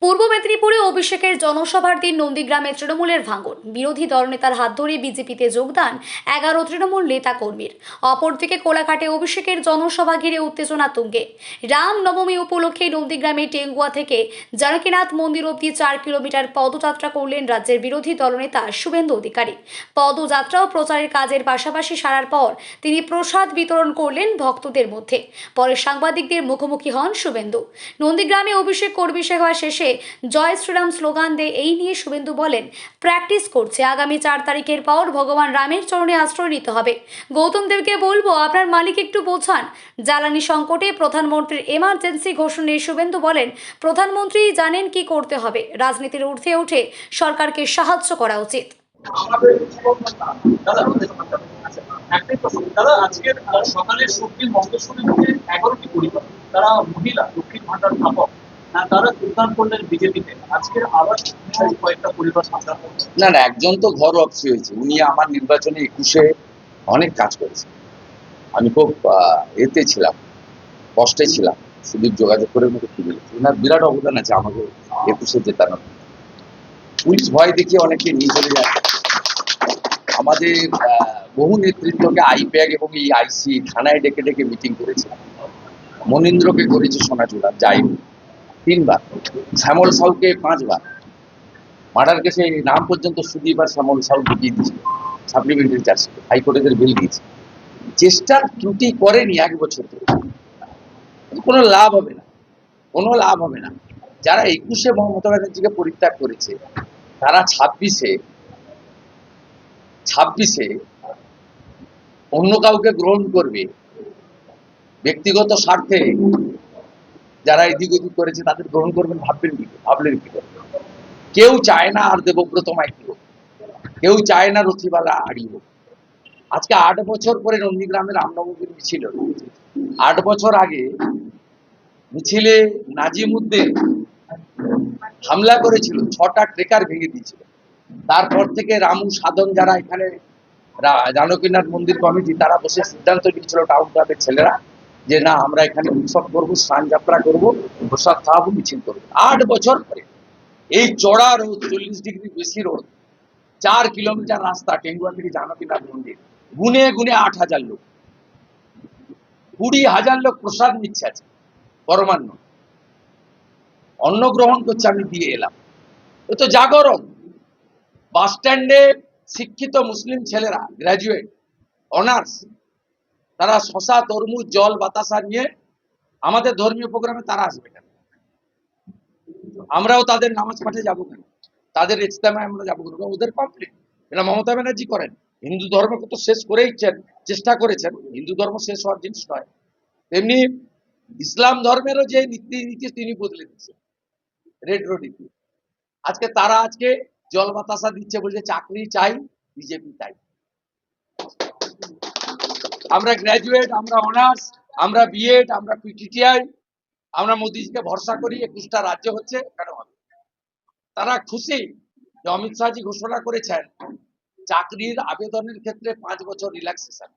পূর্ব মেদিনীপুরে অভিষেকের জনসভার দিন নন্দীগ্রামে তৃণমূলের ভাঙন। বিরোধী দলনেতার হাত ধরে বিজেপিতে যোগদান 11 তৃণমূল নেতা কর্মীর। অপরদিকে কোলাঘাটে অভিষেকের জনসভা ঘিরে উত্তেজনা তুঙ্গে। রামনবমী উপলক্ষে নন্দীগ্রামে টেঙ্গুয়া থেকে জানকীনাথ মন্দির অবধি 4 কিলোমিটার পদযাত্রা করলেন রাজ্যের বিরোধী দলনেতা শুভেন্দু অধিকারী। পদযাত্রা ও প্রচারের কাজের পাশাপাশি সারার পর তিনি প্রসাদ বিতরণ করলেন ভক্তদের মধ্যে। পরে সাংবাদিকদের মুখোমুখি হন শুভেন্দু। নন্দীগ্রামে অভিষেক কর্মী সভা শেষে জয় শ্রীরাম স্লোগান দিয়ে এই নিয়ে শুভেন্দু বলেন, প্র্যাকটিস করছে, আগামী 4 তারিখের পর ভগবান রামের চরণে আশ্রয় নিতে হবে। গৌতম দেবকে বলবো, আপনার মালিক একটু বোঝান। জ্বালানি সংকটে প্রধানমন্ত্রীর এমার্জেন্সি ঘোষণায় শুভেন্দু বলেন, প্রধানমন্ত্রী জানেন কি করতে হবে। রাজনীতির ঊর্ধ্বে উঠে সরকারকে সাহায্য করা উচিত। দাদা, আজকের সকালে শক্তির মন্ত্রসূচিতে 11টি পরিবার, তারা মহিলা লক্ষ্মীর ভান্ডার স্থাপক, তারা যোগদান করলেন বিজেপিতে। আজকের আবার কয়েকটা পরিবার সাধারণ না না, একজন তো ঘর অফিস হয়েছে, উনি আমার নির্বাচনে 21-এ অনেক কাজ করেছে। আমি খুব এতে ছিলাম, কষ্টে ছিলাম, সুদীপ যোগাযোগ করে আমাকে ফিরে গেছে। ওনার বিরাট অবদান আছে আমাকে 21-এ জেতানোর। পুলিশ ভয় দেখিয়ে অনেকে নিয়ে চলে যায়। আমাদের বহু নেতৃত্বকে আইপ্যাক এবং এই আইসি থানায় ডেকে ডেকে মিটিং করেছে। মনীন্দ্রকে করেছে সোনাচূড়া, যাইনি 3 বার, শ্যামল সাউকে 5 বার। মার্ডার কেসে নাম পর্যন্ত সুদীপ আর শ্যামল সাউ ঢুকিয়ে দিয়েছিল সাপ্লিমেন্টারি চার্জশিটে, হাইকোর্টের বেল দিয়েছে। চেষ্টার ত্রুটি করেনি 1 বছর ধরে, কোনো লাভ হবে না, কোনো লাভ হবে না। যারা 21-এ মমতা ব্যানার্জিকে পরিত্যাগ করেছে, তারা 26-এ অন্য কাউকে গ্রহণ করবে। ব্যক্তিগত স্বার্থে যারা এদিক ওদিক করেছে তাদের গ্রহণ করবেন, ভাবলেন কি করে? কেউ চায় না আর দেবব্রত মাইতি হোক, কেউ চায় না রথিবালা আড়ি হোক। আজকে 8 বছর পরে নন্দীগ্রামের রামনবমীর মিছিল হল। 8 বছর আগে মিছিলে নাজিমউদ্দিন হামলা করেছিল, 6টা ট্রেকার ভেঙে দিয়েছিল। তারপর থেকে রামু সাধন, যারা এখানে জানকীনাথ মন্দির কমিটি, তারা বসে সিদ্ধান্ত নিয়েছিল টাউন ক্লাবের ছেলেরা যে না, আমরা এখানে উৎসব করবো, স্নান যাত্রা করবো, প্রসাদ খাওয়াবো, মিছিল করবো। 8 বছর পরে এই চড়া রোদ, 40 ডিগ্রি বেশি রোদ, 4 কিলোমিটার রাস্তা টেঙ্গুয়া থেকে জানকীনাথ মন্দির, গুনে গুনে 8,000 লোক, 20,000 লোক প্রসাদ নিচ্ছে। আছে পরমান্ন অন্ন গ্রহণ করছে, আমি দিয়ে এলাম। এ তো জাগরণ। বাস স্ট্যান্ডে শিক্ষিত মুসলিম ছেলেরা, গ্রাজুয়েট, অনার্স, তারা শশা, তরমুজ, জল, বাতাসা নিয়ে আমাদের ধর্মীয় প্রোগ্রামে তারা আসবে কেন? আমরাও তাদের নামাজ পাঠে যাবো কেন? তাদের ইজতেমায় আমরা যাবো কেন? ওদের কমপ্লিট। এটা মমতা ব্যানার্জি করেন। হিন্দু ধর্মকে তো শেষ করেইছেন, চেষ্টা করেছেন। হিন্দু ধর্ম শেষ হওয়ার জিনিস নয়। তেমনি ইসলাম ধর্মেরও যে নীতি তিনি বদলে দিচ্ছেন রেড রোডিতে। আজকে তারা জল বাতাসা দিচ্ছে, বলছে চাকরি চাই, বিজেপি চাই। আমরা গ্রাজুয়েট, আমরা অনার্স, আমরা বিএড, আমরা পিটিটিআই, আমরা মোদীজিকে ভরসা করি। 21টা রাজ্য হচ্ছে, কেন হবে? তারা খুশি যে অমিত শাহজি ঘোষণা করেছেন চাকরির আবেদনের ক্ষেত্রে 5 বছর রিল্যাক্সেশন।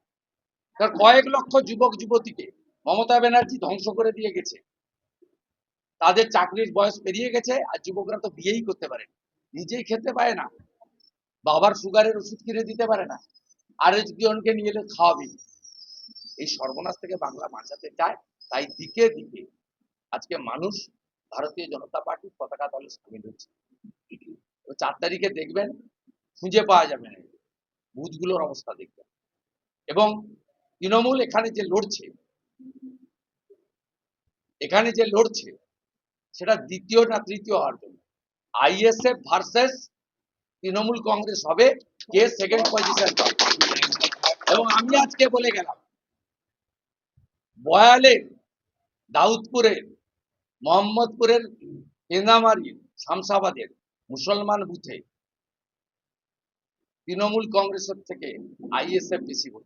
কয়েক লক্ষ যুবক যুবতীকে মমতা ব্যানার্জি ধ্বংস করে দিয়ে গেছে। তাদের চাকরির বয়স পেরিয়ে গেছে, আর যুবকরা তো বিয়েই করতে পারে, নিজেই খেতে পারে না, বাবার সুগারের ওষুধ কিনে দিতে পারে না, আর একজনকে নিয়ে এলে খাওয়াবে। এই সর্বনাশ থেকে বাংলা বাঁচাতে চায়, তাই দিকে দিকে আজকে মানুষ ভারতীয় জনতা পার্টির পতাকা দলে সামিল হচ্ছে। 4 তারিখে দেখবেন, খুঁজে পাওয়া যাবে না, বুথগুলোর অবস্থা দেখবেন। এবং তৃণমূল এখানে যে লড়ছে সেটা দ্বিতীয় না তৃতীয় হওয়ার জন্য। আইএসএফ ভার্সেস তৃণমূল কংগ্রেস হবে, কে সেকেন্ড পজিশন পাবে। এবং আমি আজকে বলে গেলাম, বয়ালের, দাউদপুরের, মোহাম্মদপুরের, কেন্দামারির, শামসাবাদের মুসলমান বুথে তৃণমূল কংগ্রেসের থেকে আইএসএফ বেশি ভোট।